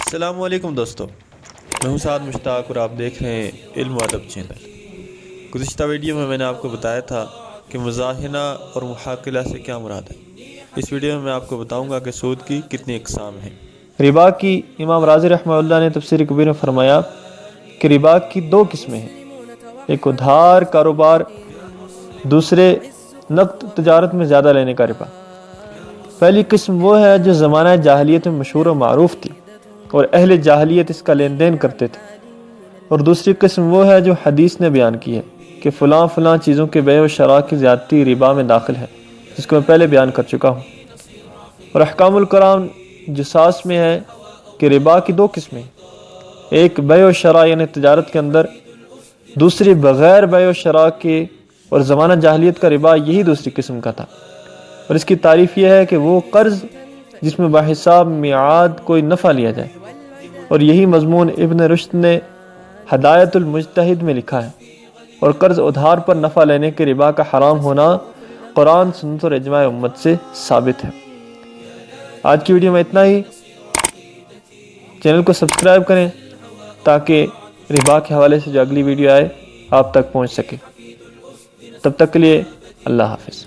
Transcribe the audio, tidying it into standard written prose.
السلام علیکم دوستو، میں ہوں سعد مشتاق اور آپ دیکھ رہے ہیں علم و ادب چینل۔ گزشتہ ویڈیو میں نے آپ کو بتایا تھا کہ مزاحنہ اور محاکلہ سے کیا مراد ہے۔ اس ویڈیو میں آپ کو بتاؤں گا کہ سود کی کتنی اقسام ہیں۔ ربا کی امام رازی رحمہ اللہ نے تفسیر کبیر میں فرمایا کہ ربا کی دو قسمیں ہیں، ایک ادھار کاروبار، دوسرے نقد تجارت میں زیادہ لینے کا ربا۔ پہلی قسم وہ ہے جو زمانہ جاہلیت میں مشہور و معروف تھی اور اہل جاہلیت اس کا لین دین کرتے تھے، اور دوسری قسم وہ ہے جو حدیث نے بیان کی ہے کہ فلاں فلاں چیزوں کے بیع و شراء کی زیادتی ربا میں داخل ہے، جس کو میں پہلے بیان کر چکا ہوں۔ اور احکام القرآن جساس میں ہے کہ ربا کی دو قسمیں، ایک بیع و شراء یعنی تجارت کے اندر، دوسری بغیر بیع و شراء کے، اور زمانہ جاہلیت کا ربا یہی دوسری قسم کا تھا۔ اور اس کی تعریف یہ ہے کہ وہ قرض جس میں بحساب میعاد کوئی نفع لیا جائے، اور یہی مضمون ابن رشد نے ہدایت المجتہد میں لکھا ہے۔ اور قرض ادھار پر نفع لینے کے ربا کا حرام ہونا قرآن، سنت اور اجماع امت سے ثابت ہے۔ آج کی ویڈیو میں اتنا ہی۔ چینل کو سبسکرائب کریں تاکہ ربا کے حوالے سے جو اگلی ویڈیو آئے آپ تک پہنچ سکے۔ تب تک کے لیے اللہ حافظ۔